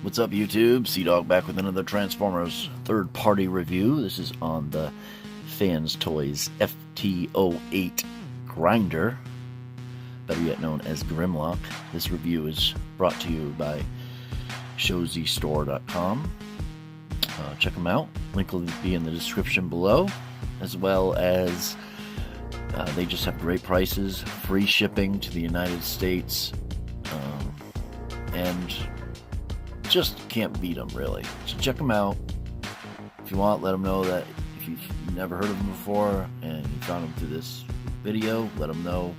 What's up, YouTube? Cdog back with another Transformers third-party review. This is on the Fans Toys FT-08 grinder, better yet known as Grimlock. This review is brought to you by showzstore.com. Check them out. Link will be in the description below, as well as they just have great prices, free shipping to the United States, and just can't beat them, really. So check them out. If you want, let them know that if you've never heard of them before and you found them through this video, let them know.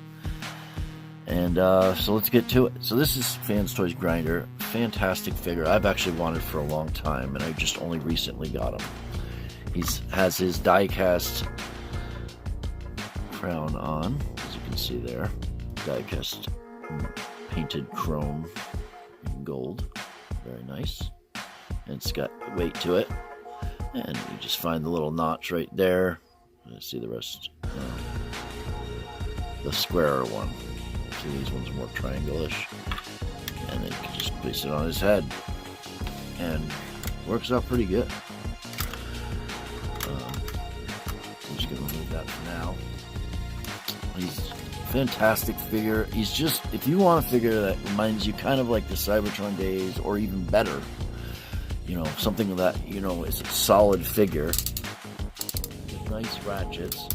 And so let's get to it. So this is Fans Toys Grinder. Fantastic figure. I've actually wanted for a long time, and I just only recently got him. He has his die-cast crown on, as you can see there. Die-cast painted chrome in gold. Very nice. And it's got weight to it. And you just find the little notch right there. Let's see the rest. The squarer one. See, these ones are more triangle-ish. And then you can just place it on his head. And works out pretty good. I'm just going to remove that for now. He's a fantastic figure. He's just, if you want a figure that reminds you kind of like the Cybertron days, or even better, you know, something that, you know, is a solid figure with nice ratchets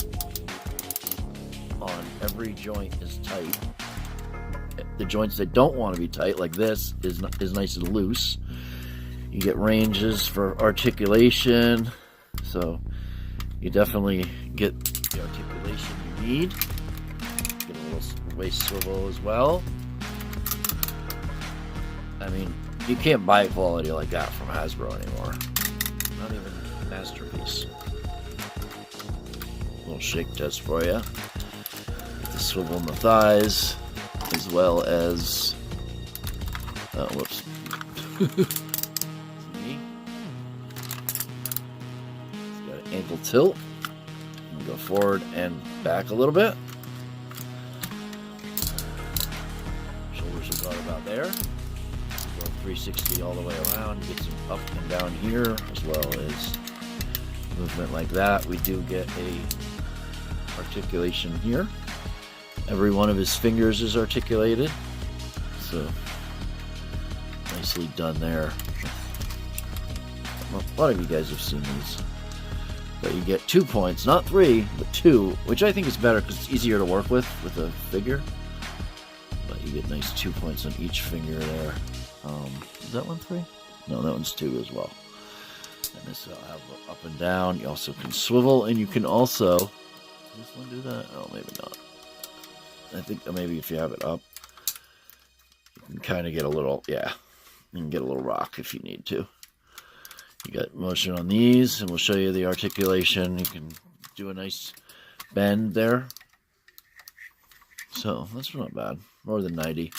on every joint is tight. The joints that don't want to be tight, like this, is nice and loose. You get ranges for articulation, so you definitely get the articulation you need. Get a little waist swivel as well. I mean, you can't buy quality like that from Hasbro anymore. Not even Masterpiece. Little shake test for you. Get the swivel in the thighs, as well as, whoops. See? It's got an ankle tilt. Go forward and back a little bit. Shoulders are about there. Go 360 all the way around. Get some up and down here, as well as movement like that. We do get a articulation here. Every one of his fingers is articulated, so nicely done there. A lot of you guys have seen these, but you get 2 points, not 3, but 2, which I think is better because it's easier to work with a figure. But you get nice 2 points on each finger there. Is that one 3? No, that one's 2 as well. And this will have up and down. You also can swivel, and you can also, does this one do that? Oh, maybe not. I think maybe if you have it up, you can kind of get a little, yeah, you can get a little rock if you need to. You got motion on these, and we'll show you the articulation. You can do a nice bend there. So that's not bad. More than 90.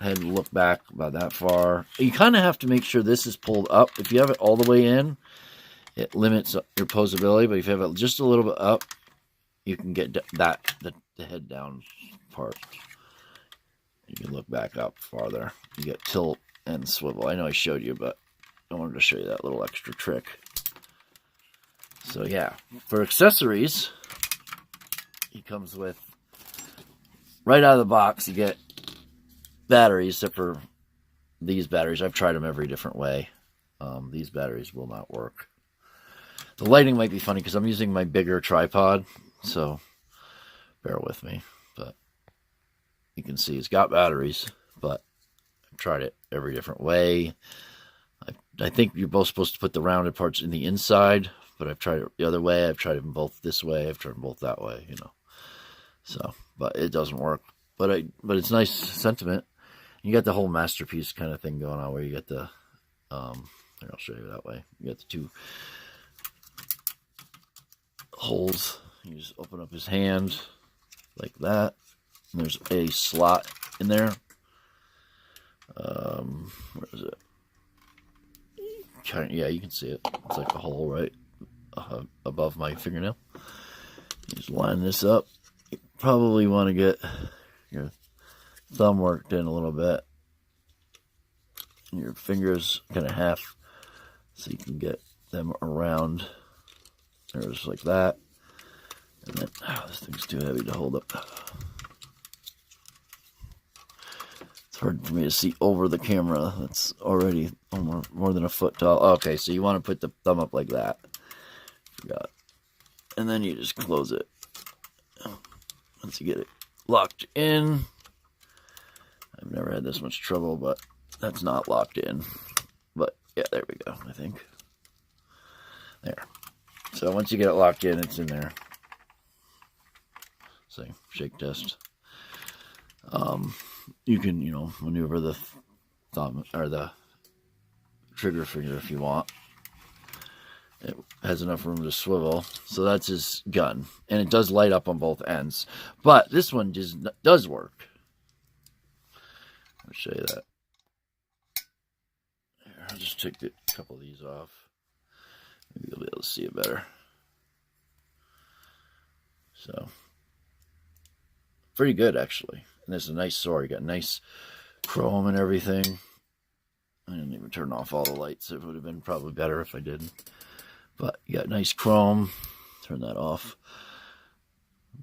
Head look back about that far. You kind of have to make sure this is pulled up. If you have it all the way in, it limits your posability. But if you have it just a little bit up, you can get the head down part. You can look back up farther. You get tilt and swivel. I know I showed you, but I wanted to show you that little extra trick. So yeah, for accessories, he comes with, right out of the box, you get batteries, except for these batteries. I've tried them every different way. These batteries will not work. The lighting might be funny because I'm using my bigger tripod, so bear with me. But you can see it's got batteries, but I've tried it every different way. I think you're both supposed to put the rounded parts in the inside, but I've tried it the other way. I've tried them both this way. I've tried them both that way, you know. So, but it doesn't work. But it's nice sentiment. You got the whole Masterpiece kind of thing going on, where you get the, I'll show you that way. You got the 2 holes. You just open up his hand like that. And there's a slot in there. Where is it? Yeah, you can see it. It's like a hole right above my fingernail. You just line this up. You probably want to get your thumb worked in a little bit. your fingers kind of half so you can get them around. There's like that. And then, this thing's too heavy to hold up. It's hard for me to see over the camera. That's already more than a foot tall. Okay, so you want to put the thumb up like that. Forgot. And then you just close it. Once you get it locked in. I've never had this much trouble, but that's not locked in. But yeah, there we go, I think. There. So once you get it locked in, it's in there. So, shake test. You can, maneuver the thumb or the trigger finger if you want. It has enough room to swivel. So that's his gun. And it does light up on both ends. But this one does work. I'll show you that. Here, I'll just take a couple of these off. Maybe you'll be able to see it better. So, pretty good actually. And it's a nice sword. You got nice chrome and everything. I didn't even turn off all the lights. It would have been probably better if I did. But you got nice chrome. Turn that off.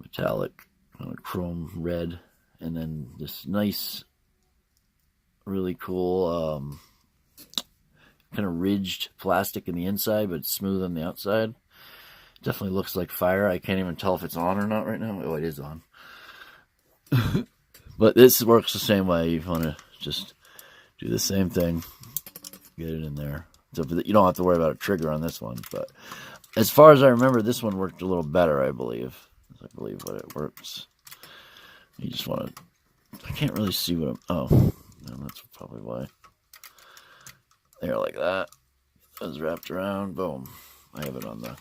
Metallic, chrome red. And then this nice, really cool, kind of ridged plastic in the inside, but smooth on the outside. Definitely looks like fire. I can't even tell if it's on or not right now. Oh, it is on. But this works the same way. You want to just do the same thing. Get it in there. So you don't have to worry about a trigger on this one. But as far as I remember, this one worked a little better, I believe. I believe what it works. You just want to... I can't really see what I'm... Oh, no, that's probably why. There, like that. That was wrapped around. Boom. I have it on the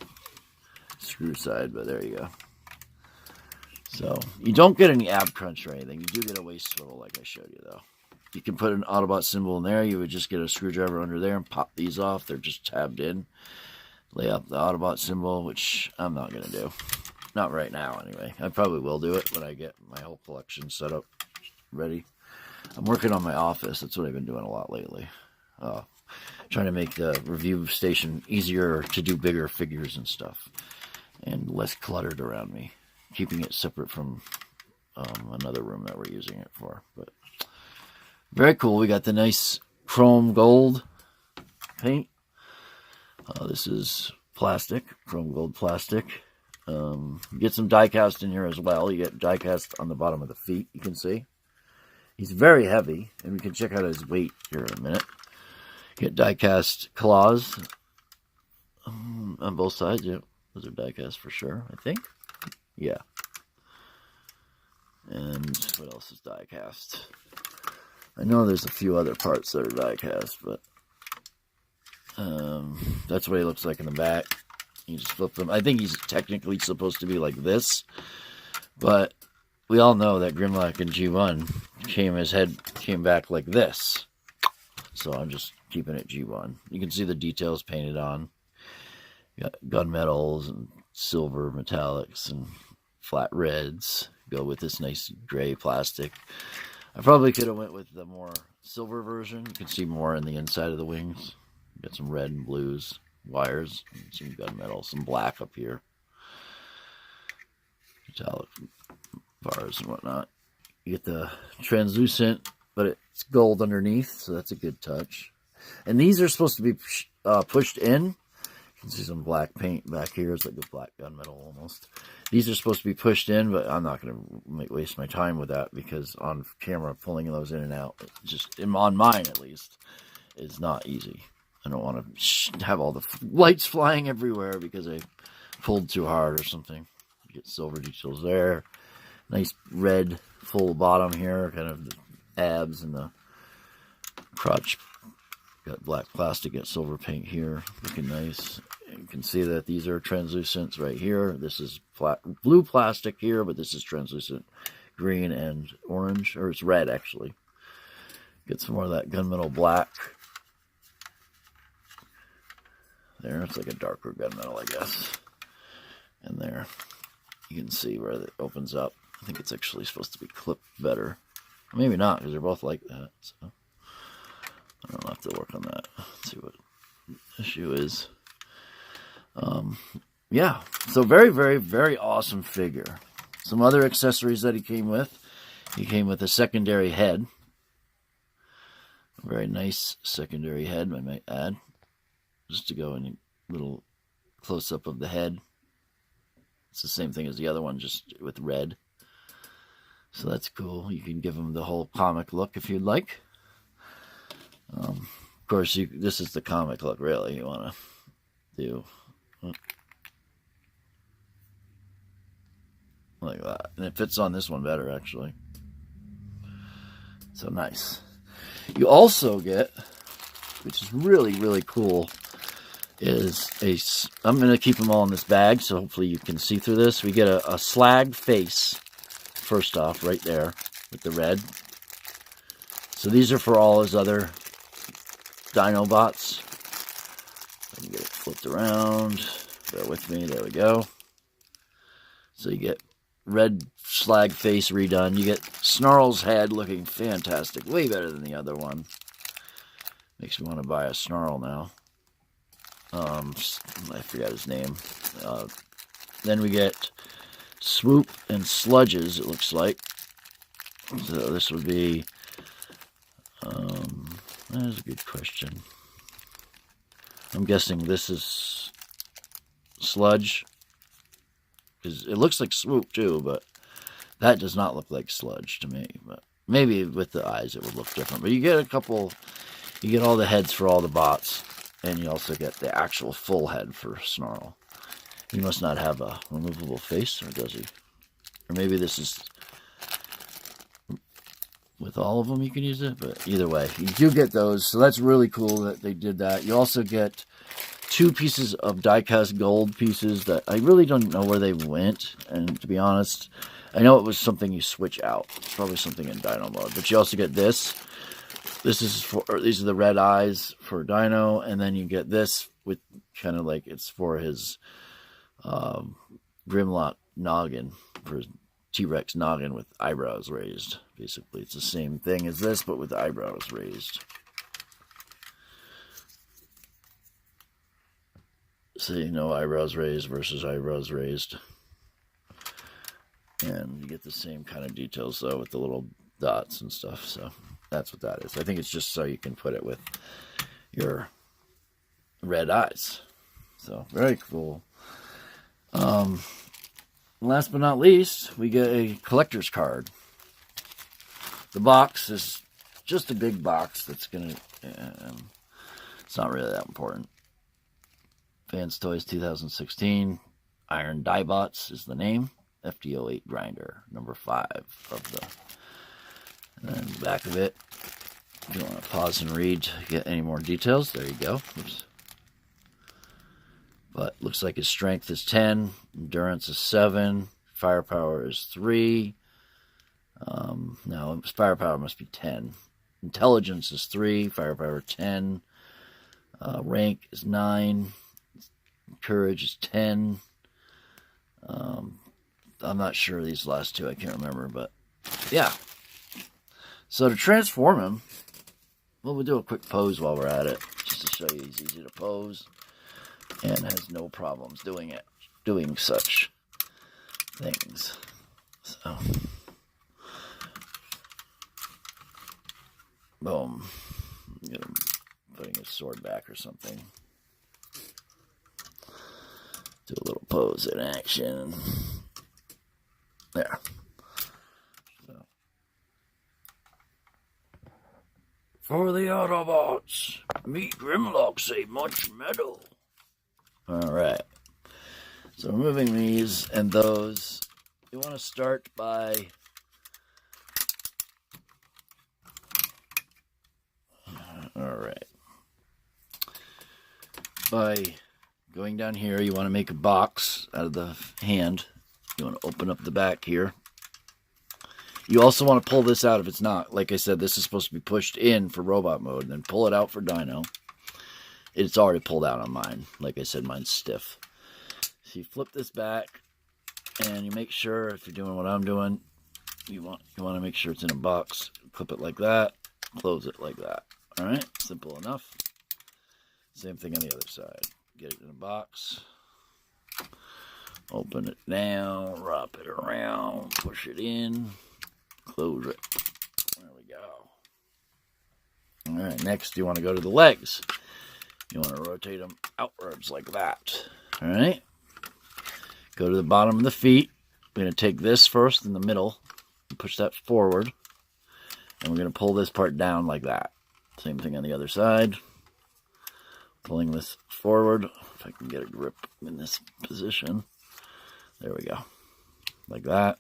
screw side, but there you go. So, you don't get any ab crunch or anything. You do get a waist swivel like I showed you, though. You can put an Autobot symbol in there. You would just get a screwdriver under there and pop these off. They're just tabbed in. Lay out the Autobot symbol, which I'm not going to do. Not right now, anyway. I probably will do it when I get my whole collection set up ready. I'm working on my office. That's what I've been doing a lot lately. Trying to make the review station easier to do bigger figures and stuff. And less cluttered around me. Keeping it separate from another room that we're using it for. But very cool. We got the nice chrome gold paint. This is plastic, chrome gold plastic. You get some die cast in here as well. You get die cast on the bottom of the feet, you can see. He's very heavy, and we can check out his weight here in a minute. You get die cast claws on both sides. Yeah, those are die cast for sure, I think. Yeah. And what else is die cast? I know there's a few other parts that are die cast, but that's what he looks like in the back. You just flip them. I think he's technically supposed to be like this, but we all know that Grimlock in G1 his head came back like this. So I'm just keeping it G1. You can see the details painted on. You got gunmetals and silver metallics and flat reds. Go with this nice gray plastic. I probably could have went with the more silver version. You can see more in the inside of the wings. Got some red and blues wires, some gunmetal, some black up here. Metallic bars and whatnot. You get the translucent, but it's gold underneath, so that's a good touch. And these are supposed to be pushed in. You can see some black paint back here. It's like a black gunmetal almost. These are supposed to be pushed in, but I'm not going to waste my time with that because on camera, pulling those in and out, just on mine at least, is not easy. I don't want to have all the lights flying everywhere because I pulled too hard or something. Get silver details there. Nice red full bottom here, kind of the abs and the crotch. Got black plastic, got silver paint here, looking nice. You can see that these are translucents right here. This is blue plastic here, but this is translucent green and orange, or it's red actually. Get some more of that gunmetal black. There, it's like a darker gunmetal, I guess. And there, you can see where it opens up. I think it's actually supposed to be clipped better. Maybe not, because they're both like that. So I don't know. to work on that. Let's see what the issue is. Yeah, so very, very, very awesome figure. Some other accessories that he came with. He came with a secondary head. A very nice secondary head, I might add. Just to go in a little close-up of the head. It's the same thing as the other one, just with red. So that's cool. You can give him the whole comic look if you'd like. Of course, this is the comic look, really, you want to do. Like that. And it fits on this one better, actually. So nice. You also get, which is really, really cool, is I'm going to keep them all in this bag, so hopefully you can see through this. We get a slag face, first off, right there, with the red. So these are for all his other Dinobots. I can get it flipped around. Bear with me. There we go. So you get red slag face redone. You get Snarl's head looking fantastic. Way better than the other one. Makes me want to buy a Snarl now. I forgot his name. Then we get Swoop and Sludges, it looks like. So this would be... that is a good question. I'm guessing this is Sludge. Because it looks like Swoop too, but that does not look like Sludge to me. But maybe with the eyes it would look different. But you get a couple, you get all the heads for all the bots, and you also get the actual full head for Snarl. He must not have a removable face, or does he? Or maybe this is with all of them you can use it, but either way, you do get those. So that's really cool that they did that. You also get 2 pieces of die-cast gold pieces that I really don't know where they went. And to be honest, I know it was something you switch out. It's probably something in Dino mode. But you also get this. This is for, these are the red eyes for Dino. And then you get this with kind of like it's for his Grimlock noggin, for his T-Rex noggin with eyebrows raised. Basically, it's the same thing as this, but with eyebrows raised. So you know, eyebrows raised versus eyebrows raised. And you get the same kind of details, though, with the little dots and stuff. So that's what that is. I think it's just so you can put it with your red eyes. So very cool. Last but not least, we get a collector's card. The box is just a big box that's going to... it's not really that important. Fans Toys 2016. Iron Dibots is the name. FT-08 grinder, number 5 of the... And then the back of it, if you want to pause and read to get any more details, there you go. Oops. But looks like his strength is 10, endurance is 7, firepower is 3. No, his firepower must be 10. Intelligence is 3, firepower 10. Rank is 9. Courage is 10. I'm not sure of these last 2, I can't remember, but yeah. So to transform him, well, we'll do a quick pose while we're at it, just to show you he's easy to pose and has no problems doing such things. So, boom. Get him putting his sword back or something. Do a little pose in action. There. So. For the Autobots, meet Grimlock, save much metal. Alright. So removing these and those, you want to start by going down here. You want to make a box out of the hand. You want to open up the back here. You also want to pull this out if it's not. Like I said, this is supposed to be pushed in for robot mode, and then pull it out for Dino. It's already pulled out on mine. Like I said, mine's stiff. So you flip this back, and you make sure, if you're doing what I'm doing, you want to make sure it's in a box. Clip it like that, close it like that. All right, simple enough. Same thing on the other side. Get it in a box. Open it down, wrap it around, push it in, close it. There we go. All right, next you want to go to the legs. You want to rotate them outwards like that. All right. Go to the bottom of the feet. We're going to take this first in the middle and push that forward. And we're going to pull this part down like that. Same thing on the other side. Pulling this forward. If I can get a grip in this position. There we go. Like that.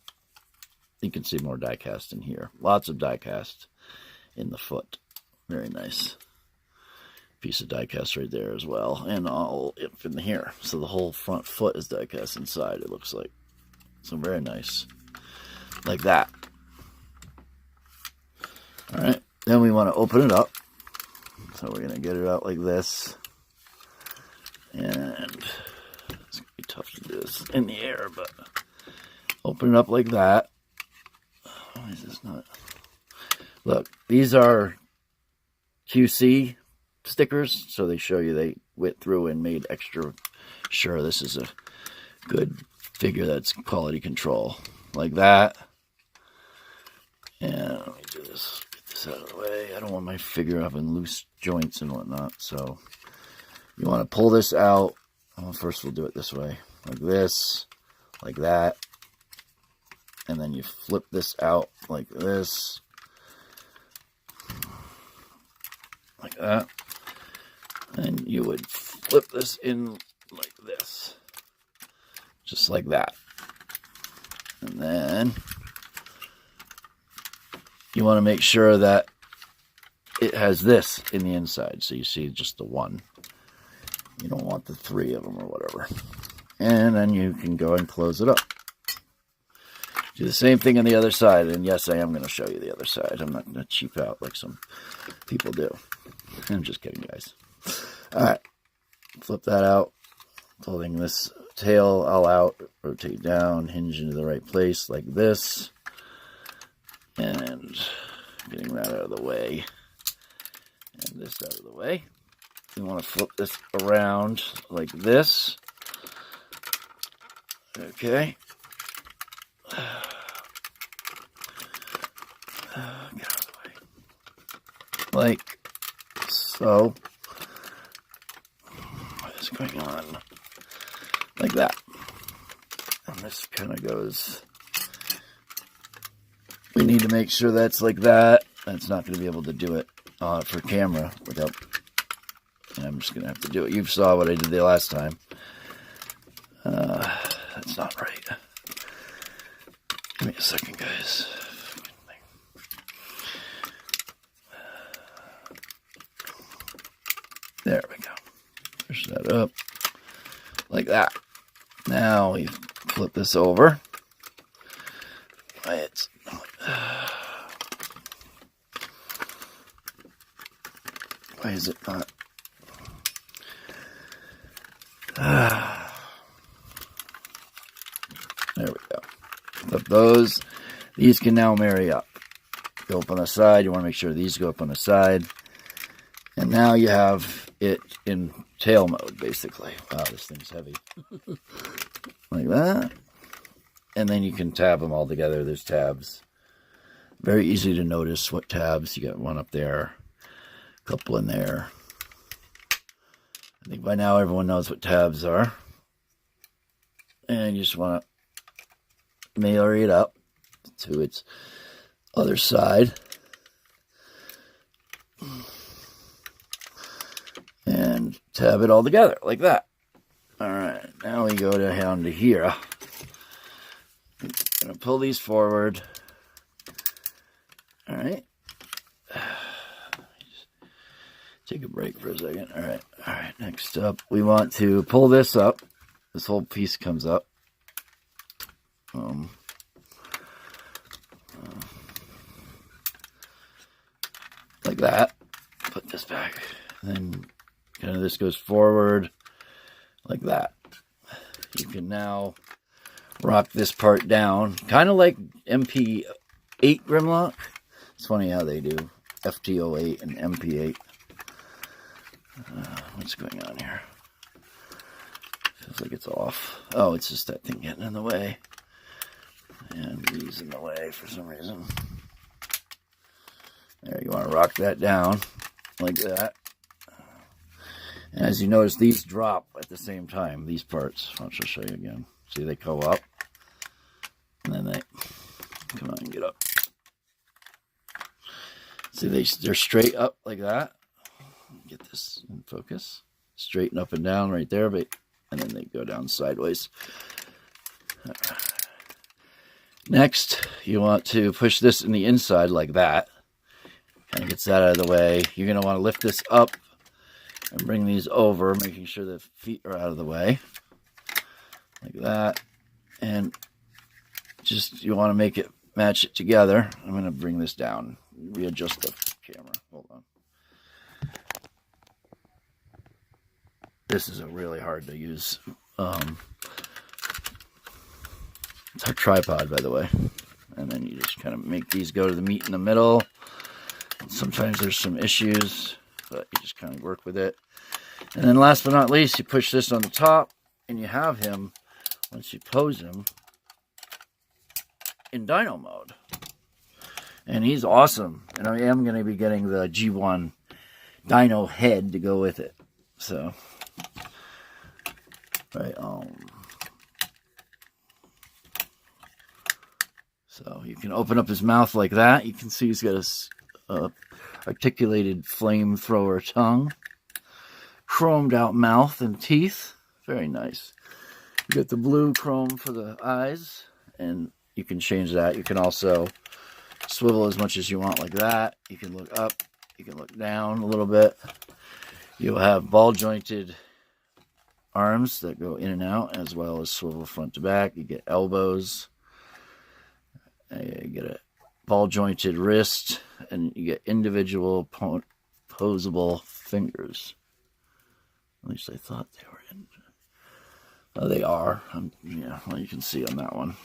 You can see more die cast in here. Lots of die cast in the foot. Very nice. Piece of die cast right there as well. And all up in here. So the whole front foot is die cast inside, it looks like. So very nice. Like that. Alright. Then we want to open it up. So we're going to get it out like this. And it's going to be tough to do this in the air, but open it up like that. Why is this not? Look, these are QC stickers, so they show you they went through and made extra sure this is a good figure that's quality control. Like that. And let me do this. Get this out of the way. I don't want my figure having loose joints and whatnot, so you want to pull this out. Well, first we'll do it this way. Like this. Like that. And then you flip this out like this. Like that. And you would flip this in like this. Just like that. And then you want to make sure that it has this in the inside. So you see just the one. You don't want the three of them or whatever. And then you can go and close it up. Do the same thing on the other side. And yes, I am going to show you the other side. I'm not going to cheap out like some people do. I'm just kidding, guys. Alright. Flip that out. Pulling this tail all out. Rotate down. Hinge into the right place like this. And getting that out of the way. And this out of the way. You want to flip this around like this. Okay. Get out of the way. Like so. What is going on? Like that. And this kind of goes. We need to make sure that's like that. That's not going to be able to do it for camera without. And I'm just going to have to do it. You saw what I did the last time. That's not right. Give me a second, guys. There we go. Push that up. Like that. Now we flip this over. It's not. Why is it not? There we go. Flip those. These can now marry up. Go up on the side. You want to make sure these go up on the side. And now you have it in tail mode, basically. Wow, this thing's heavy. Like that. And then you can tab them all together. There's tabs. Very easy to notice what tabs. You got one up there. A couple in there. I think by now everyone knows what tabs are. And you just want to marry it up to its other side. And tab it all together like that. Alright, now we go down to here. I'm going to pull these forward. Alright. Take a break for a second. Alright, next up, we want to pull this up. This whole piece comes up. Like that. Put this back. Then kind of this goes forward like that. You can now rock this part down. Kind of like MP-8 Grimlock. It's funny how they do FT-08 and MP8. What's going on here? Feels like it's off. Oh, it's just that thing getting in the way. And these in the way for some reason. There, you want to rock that down like that. And as you notice, these drop at the same time, these parts. I'll just show you again. See, they go up. And then they, come on, get up. See, they're straight up like that. Get this in focus. Straighten up and down right there, but and then they go down sideways. Next, you want to push this in the inside like that. Kind of gets that out of the way. You're going to want to lift this up and bring these over, making sure the feet are out of the way. Like that. And just, you want to make it match it together. I'm going to bring this down. Readjust the camera. Hold on. This is a really hard to use. It's a tripod, by the way. And then you just kind of make these go to the meat in the middle. And sometimes there's some issues, but you just kind of work with it. And then last but not least, you push this on the top, and you have him, once you pose him, in dyno mode. And he's awesome. And I am going to be getting the G1 dyno head to go with it. So, right on. So you can open up his mouth like that. You can see he's got a articulated flamethrower tongue, chromed out mouth and teeth. Very nice. You get the blue chrome for the eyes, and you can change that. You can also swivel as much as you want like that. You can look up. You can look down a little bit. You'll have ball jointed arms that go in and out, as well as swivel front to back. You get elbows. You get a ball jointed wrist, and you get individual posable fingers. At least I thought they were in. Oh, they are. Yeah, well, you can see on that one.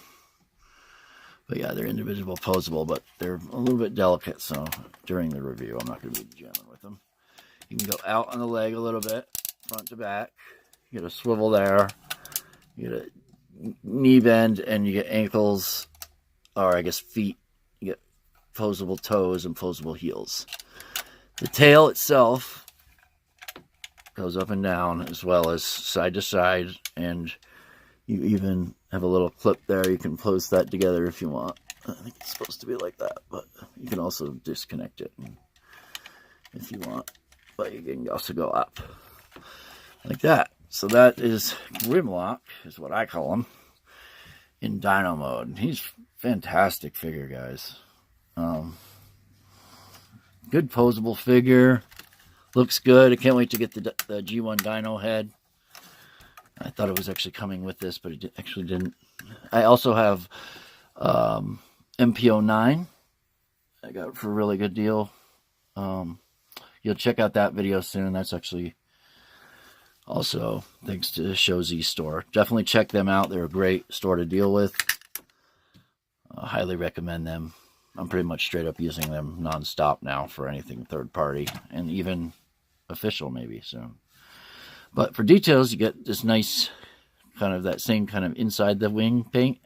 But yeah, they're individual posable, but they're a little bit delicate, so during the review, I'm not going to be jamming with them. You can go out on the leg a little bit, front to back. You get a swivel there. You get a knee bend, and you get ankles, or I guess feet. You get posable toes and posable heels. The tail itself goes up and down, as well as side to side, and you even have a little clip there. You can pose that together if you want. I think it's supposed to be like that, but you can also disconnect it if you want. But you can also go up like that. So that is Grimlock, is what I call him, in dyno mode. He's fantastic figure, guys. Good posable figure. Looks good. I can't wait to get the G1 dyno head. I thought it was actually coming with this, but it actually didn't. I also have MP-09. I got it for a really good deal. You'll check out that video soon. That's actually also thanks to Show Z Store. Definitely check them out. They're a great store to deal with. I highly recommend them. I'm pretty much straight up using them non-stop now for anything third party, and even official maybe soon. But for details, you get this nice kind of that same kind of inside the wing paint.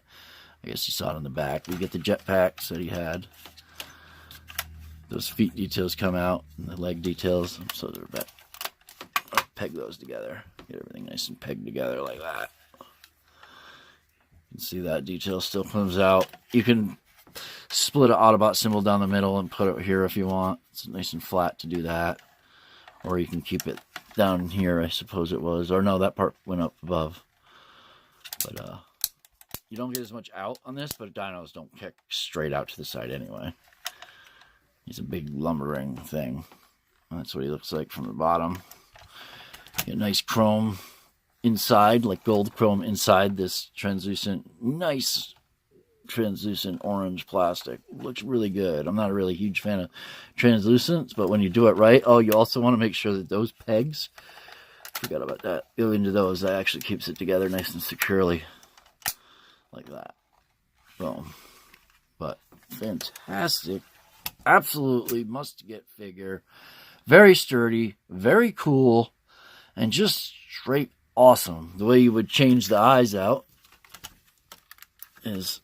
I guess you saw it on the back. You get the jetpacks that he had. Those feet details come out, and the leg details. So they're back. I'll peg those together. Get everything nice and pegged together like that. You can see that detail still comes out. You can split an Autobot symbol down the middle and put it here if you want. It's nice and flat to do that. Or you can keep it down here, I suppose it was. Or no, that part went up above. But you don't get as much out on this, but dynos don't kick straight out to the side anyway. He's a big lumbering thing. That's what he looks like from the bottom. Get nice chrome inside, like gold chrome inside this translucent, nice translucent orange plastic. Looks really good. I'm not a really huge fan of translucents, but when you do it right, oh, you also want to make sure that those pegs, forgot about that, go into those. That actually keeps it together nice and securely like that. Boom. But fantastic Absolutely must-get figure. Very sturdy, very cool, and just straight awesome. The way you would change the eyes out is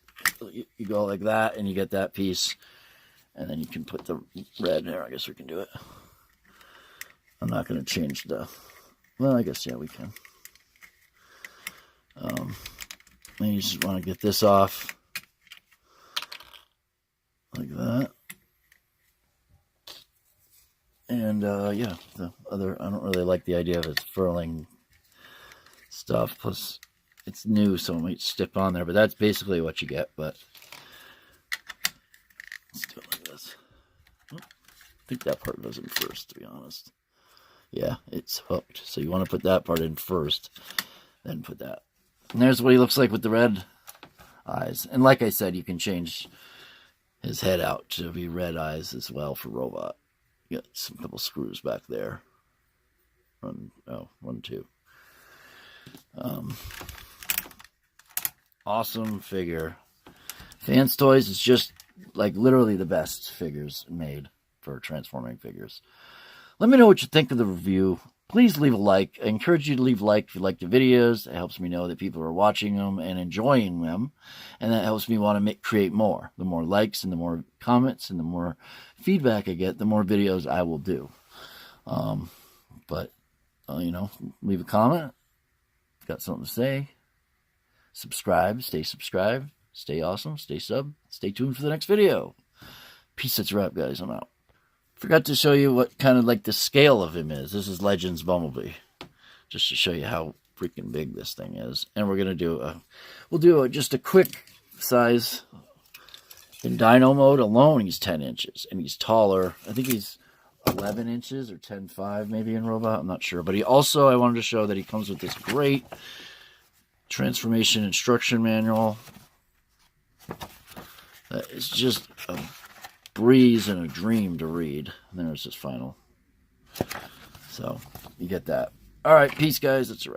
you go like that, and you get that piece, and then you can put the red there. I guess we can do it. I'm not going to change the... Well, I guess, yeah, we can. And you just want to get this off like that. And, yeah, the other... I don't really like the idea of it furling stuff. Plus, it's new, so it might stick on there. But that's basically what you get. But let's do it like this. I think that part goes in first, to be honest. Yeah, it's hooked. So you want to put that part in first, then put that. And there's what he looks like with the red eyes. And like I said, you can change his head out to be red eyes as well for Robot. You got some couple screws back there. One, two. Awesome figure. Fans Toys is just like literally the best figures made for transforming figures. Let me know what you think of the review. Please leave a like. I encourage you to leave a like if you like the videos. It helps me know that people are watching them and enjoying them. And that helps me want to create more. The more likes and the more comments and the more feedback I get, the more videos I will do. You know, leave a comment. If you've got something to say. Subscribe. Stay subscribed. Stay awesome. Stay sub. Stay tuned for the next video. Peace. That's a wrap, guys. I'm out. Forgot to show you what kind of like the scale of him is. This is Legends Bumblebee. Just to show you how freaking big this thing is. And we're going to do just a quick size. In Dino mode alone, he's 10 inches. And he's taller. I think he's 11 inches or 10.5 maybe in Robot. I'm not sure. But I wanted to show that he comes with this great transformation instruction manual. That is just a breeze and a dream to read. And there's his final. So, you get that. Alright, peace, guys. That's a wrap.